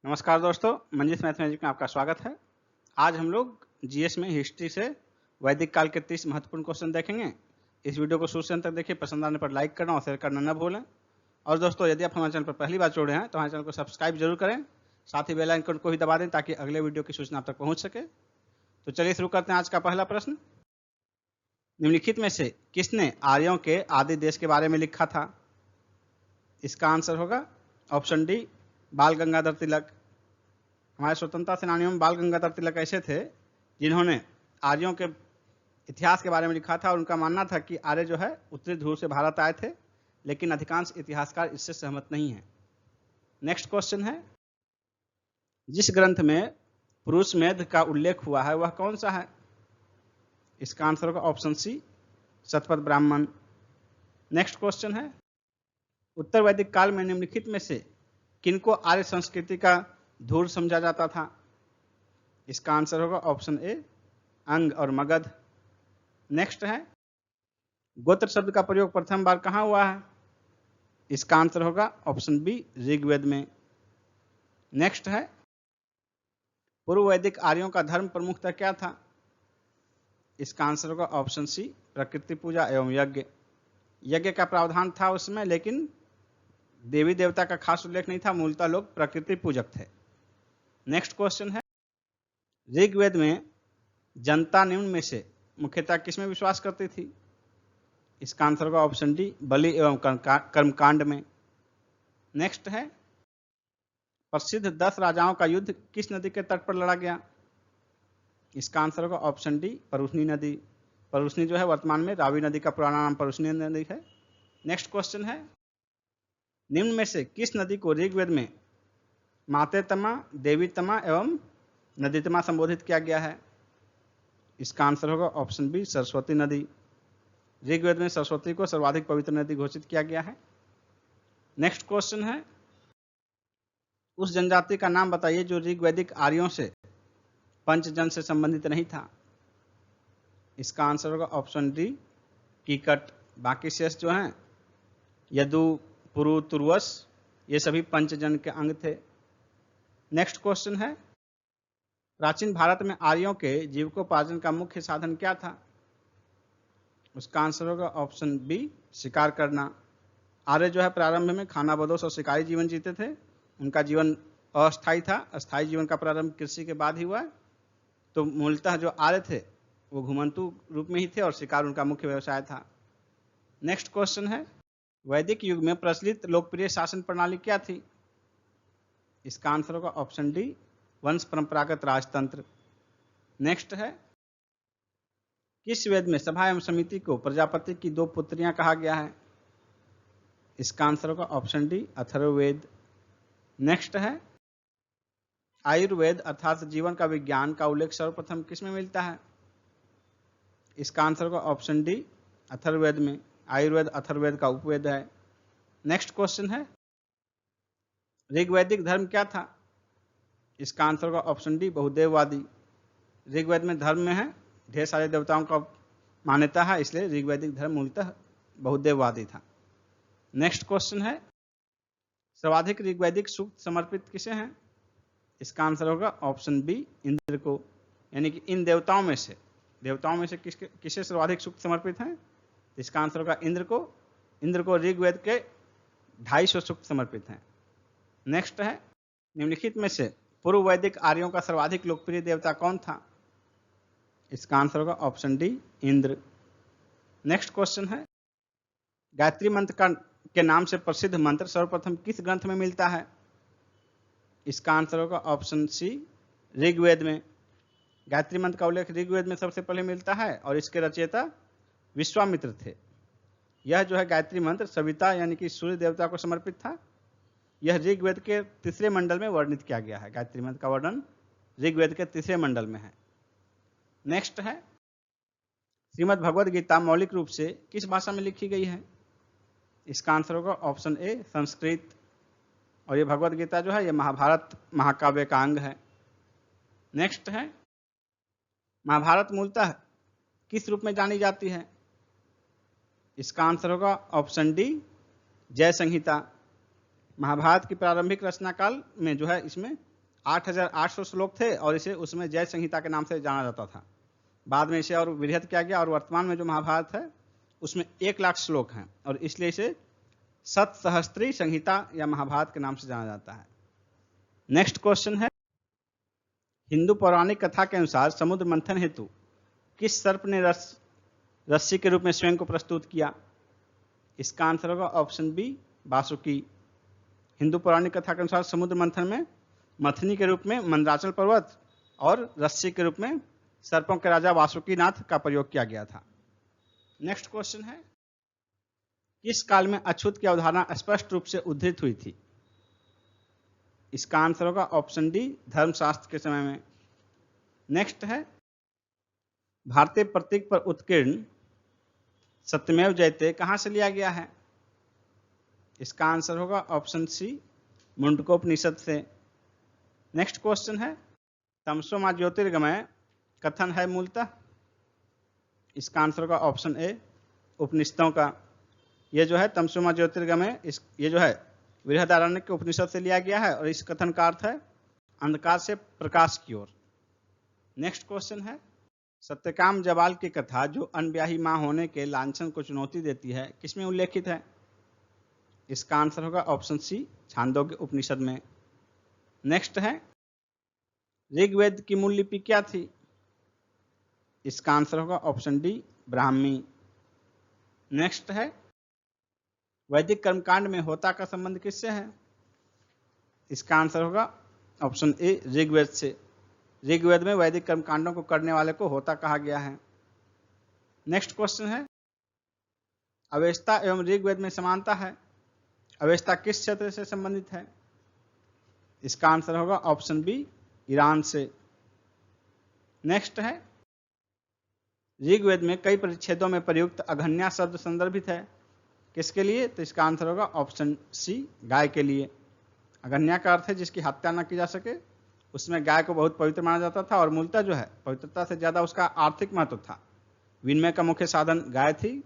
नमस्कार दोस्तों, मंजिस मैथमेटिक्स में आपका स्वागत है। आज हम लोग जीएस में हिस्ट्री से वैदिक काल के 30 महत्वपूर्ण क्वेश्चन देखेंगे। इस वीडियो को शुरू से अंत तक देखिए, पसंद आने पर लाइक करना और शेयर करना न भूलें। और दोस्तों, यदि आप हमारे चैनल पर पहली बार जुड़े हैं तो हमारे चैनल को सब्सक्राइब जरूर करें, साथ ही बेल आइकन को भी दबा दें ताकि अगले वीडियो की सूचना आप तक पहुँच सके। तो चलिए शुरू करते हैं। आज का पहला प्रश्न, निम्नलिखित में से किसने आर्यों के आदि देश के बारे में लिखा था? इसका आंसर होगा ऑप्शन डी, बाल गंगाधर तिलक। हमारे स्वतंत्रता सेनानियों में बाल गंगाधर तिलक ऐसे थे जिन्होंने आर्यों के इतिहास के बारे में लिखा था और उनका मानना था कि आर्य जो है उत्तरी ध्रुव से भारत आए थे, लेकिन अधिकांश इतिहासकार इससे सहमत नहीं हैं। नेक्स्ट क्वेश्चन है, जिस ग्रंथ में पुरुष मेध का उल्लेख हुआ है वह कौन सा है? इसका आंसर होगा option C, Shatapatha Brahmana. Next question है, उत्तर वैदिक काल में निम्नलिखित में से किनको आर्य संस्कृति का धूर समझा जाता था? इसका आंसर होगा ऑप्शन ए, अंग और मगध। नेक्स्ट है, गोत्र शब्द का प्रयोग प्रथम बार कहां हुआ है? इसका आंसर होगा ऑप्शन बी, ऋग्वेद में। नेक्स्ट है, पूर्व वैदिक आर्यों का धर्म प्रमुखतः क्या था? इसका आंसर होगा ऑप्शन सी, प्रकृति पूजा एवं यज्ञ। यज्ञ का प्रावधान था उसमें, लेकिन देवी देवता का खास उल्लेख नहीं था, मूलतः लोग प्रकृति पूजक थे। नेक्स्ट क्वेश्चन है, ऋग्वेद में जनता निम्न में से मुख्यतः किसमें विश्वास करती थी? इसका आंसर होगा ऑप्शन डी, बलि एवं कर्मकांड में। नेक्स्ट है, प्रसिद्ध 10 राजाओं का युद्ध किस नदी के तट पर लड़ा गया? इसका आंसर होगा ऑप्शन डी, परुष्णी नदी। परुष्णी जो है वर्तमान में रावी नदी का पुराना नाम परुष्णी नदी है। नेक्स्ट क्वेश्चन है, निम्न में से किस नदी को ऋग्वेद में मातेतमा, देवीतमा एवं नदीतमा संबोधित किया गया है? इसका आंसर होगा ऑप्शन बी, सरस्वती नदी। ऋग्वेद में सरस्वती को सर्वाधिक पवित्र नदी घोषित किया गया है। नेक्स्ट क्वेश्चन है, उस जनजाति का नाम बताइए जो ऋग्वैदिक आर्यों से पंचजन से संबंधित नहीं था। इसका आंसर होगा ऑप्शन डी, कीकट। बाकी शेष जो हैं यदु, पुरु, तुर्वस, ये सभी पंचजन के अंग थे। नेक्स्ट क्वेश्चन है, प्राचीन भारत में आर्यों के जीविकोपार्जन का मुख्य साधन क्या था? उसका आंसर होगा ऑप्शन बी, शिकार करना। आर्य जो है प्रारंभ में खानाबदोश और शिकारी जीवन जीते थे। उनका जीवन अस्थायी था, अस्थायी जीवन का प्रारंभ कृषि के बाद ही हुआ। तो मूलतः जो आर्य थे वो घुमंतु रूप में ही थे और शिकार उनका मुख्य व्यवसाय था। नेक्स्ट क्वेश्चन है, वैदिक युग में प्रचलित लोकप्रिय शासन प्रणाली क्या थी? इसका आंसर होगा ऑप्शन डी, वंश परंपरागत राजतंत्र। नेक्स्ट है, किस वेद में सभा एवं समिति को प्रजापति की 2 पुत्रियां कहा गया है? इसका आंसर होगा ऑप्शन डी, अथर्ववेद। नेक्स्ट है, आयुर्वेद अर्थात जीवन का विज्ञान का उल्लेख सर्वप्रथम किस में मिलता है? इसका आंसर होगा ऑप्शन डी, अथर्ववेद में। आयुर्वेद अथर्ववेद का उपवेद है। नेक्स्ट क्वेश्चन है, ऋग्वैदिक धर्म क्या था? इसका आंसर होगा ऑप्शन डी, बहुदेववादी। ऋग्वेद में धर्म में है ढेर सारे देवताओं का मान्यता है, इसलिए ऋग्वैदिक धर्म मूलतः बहुदेववादी था। नेक्स्ट क्वेश्चन है, सर्वाधिक ऋग्वैदिक सूक्त समर्पित किसे हैं? इसका आंसर होगा ऑप्शन बी, इंद्र को। यानी कि इन देवताओं में से किसे सर्वाधिक सूक्त समर्पित हैं? इसका आंसर होगा इंद्र को। इंद्र को ऋग्वेद के 250 सूक्त समर्पित हैं। नेक्स्ट है, निम्नलिखित में से पूर्व वैदिक आर्यों का सर्वाधिक लोकप्रिय देवता कौन था? इसका आंसर होगा option D, Indra. Next question है, गायत्री मंत्र के नाम से प्रसिद्ध मंत्र सर्वप्रथम किस ग्रंथ में मिलता है? इसका आंसर होगा ऑप्शन सी, ऋग्वेद में। गायत्री मंत्र का उल्लेख ऋग्वेद में सबसे पहले मिलता है और इसके रचयिता विश्वामित्र थे। यह जो है गायत्री मंत्र सविता यानी कि सूर्य देवता को समर्पित था। यह ऋग्वेद के 3रे मंडल में वर्णित किया गया है। गायत्री मंत्र का वर्णन ऋग्वेद के 3रे मंडल में है। नेक्स्ट है, श्रीमद् भगवद गीता मौलिक रूप से किस भाषा में लिखी गई है? इसका आंसर होगा ऑप्शन ए, संस्कृत। और ये भगवद गीता जो है ये महाभारत महाकाव्य का अंग है। नेक्स्ट है, महाभारत मूलतः किस रूप में जानी जाती है? इसका आंसर होगा ऑप्शन डी, जय संहिता। महाभारत की प्रारंभिक रचना काल में जो है इसमें 8,800 श्लोक थे और इसे उसमें जय संहिता के नाम से जाना जाता था। बाद में इसे और वृहद किया गया और वर्तमान में जो महाभारत है उसमें 1,00,000 श्लोक हैं और इसलिए इसे सतसहस्त्री संहिता या महाभारत के नाम से जाना जाता है। नेक्स्ट क्वेश्चन है, हिंदू पौराणिक कथा के अनुसार समुद्र मंथन हेतु किस सर्प ने रस्सी के रूप में स्वयं को प्रस्तुत किया? इसका आंसर होगा ऑप्शन बी, वासुकी। हिंदू पौराणिक कथा के अनुसार समुद्र मंथन में मथनी के रूप में मंदराचल पर्वत और रस्सी के रूप में सर्पों के राजा वासुकीनाथ का प्रयोग किया गया था। नेक्स्ट क्वेश्चन है, किस काल में अछूत की अवधारणा स्पष्ट रूप से उद्धृत हुई थी? इसका आंसर होगा ऑप्शन डी, धर्मशास्त्र के समय में। नेक्स्ट है, भारतीय प्रतीक पर उत्कीर्ण सत्यमेव जयते कहां से लिया गया है? इसका आंसर होगा ऑप्शन सी, मुंडकोपनिषद से। नेक्स्ट क्वेश्चन है, तमसो मा ज्योतिर्गमय कथन है मूलतः? इसका आंसर होगा ऑप्शन ए, उपनिषदों का। ये जो है तमसो मा ज्योतिर्गमय, ये जो है बृहदारण्यक के उपनिषद से लिया गया है और इस कथन का अर्थ है अंधकार से प्रकाश की ओर। नेक्स्ट क्वेश्चन है, सत्यकाम जबाल की कथा जो अनब्याही मां होने के लांछन को चुनौती देती है किसमें उल्लेखित है? इसका आंसर होगा ऑप्शन सी, छांदोग्य उपनिषद में। नेक्स्ट है, ऋग्वेद की मूल लिपि क्या थी? इसका आंसर होगा ऑप्शन डी, ब्राह्मी। नेक्स्ट है, वैदिक कर्मकांड में होता का संबंध किससे है? इसका आंसर होगा ऑप्शन ए, ऋग्वेद से। ऋग्वेद में वैदिक कर्मकांडों को करने वाले को होता कहा गया है। नेक्स्ट क्वेश्चन है, अवेस्ता एवं ऋग्वेद में समानता है, अवेस्ता किस क्षेत्र से संबंधित है? इसका आंसर होगा ऑप्शन बी, ईरान से। नेक्स्ट है, ऋग्वेद में कई परिच्छेदों में प्रयुक्त अघन्या शब्द संदर्भित है किसके लिए? तो इसका आंसर होगा ऑप्शन सी, गाय के लिए। अघन्या का अर्थ है जिसकी हत्या न की जा सके। उसमें गाय को बहुत पवित्र माना जाता था और मूलतः जो है पवित्रता से ज्यादा उसका आर्थिक महत्व था। विनिमय का मुख्य साधन गाय थी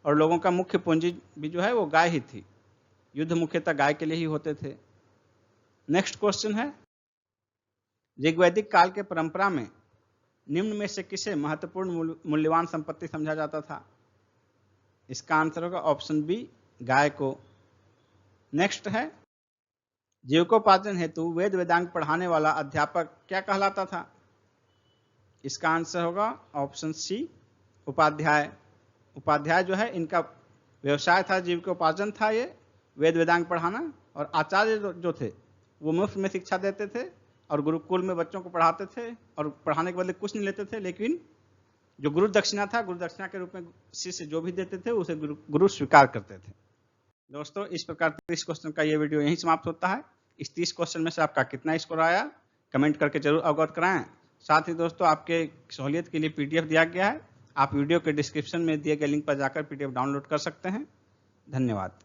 और लोगों का मुख्य पूंजी भी जो है वो गाय ही थी। युद्ध मुख्यतः गाय के लिए ही होते थे। नेक्स्ट क्वेश्चन है, ऋग्वैदिक काल के परंपरा में निम्न में से किसे महत्वपूर्ण मूल्यवान संपत्ति समझा जाता था? इसका आंसर होगा ऑप्शन बी, गाय को। नेक्स्ट है, जीविकोपार्जन हेतु वेद वेदांग पढ़ाने वाला अध्यापक क्या कहलाता था? इसका आंसर होगा ऑप्शन सी, उपाध्याय। उपाध्याय जो है इनका व्यवसाय था, जीविकोपार्जन था ये वेद वेदांग पढ़ाना। और आचार्य जो थे वो मुफ्त में शिक्षा देते थे और गुरुकुल में बच्चों को पढ़ाते थे और पढ़ाने के बदले कुछ नहीं लेते थे, लेकिन जो गुरु दक्षिणा था, गुरु दक्षिणा के रूप में शिष्य जो भी देते थे उसे गुरु स्वीकार करते थे। दोस्तों, इस प्रकार 30 क्वेश्चन का ये वीडियो यहीं समाप्त होता है। इस 30 क्वेश्चन में से आपका कितना स्कोर आया कमेंट करके जरूर अवगत कराएं। साथ ही दोस्तों, आपके सहूलियत के लिए PDF दिया गया है, आप वीडियो के डिस्क्रिप्शन में दिए गए लिंक पर जाकर PDF डाउनलोड कर सकते हैं। धन्यवाद।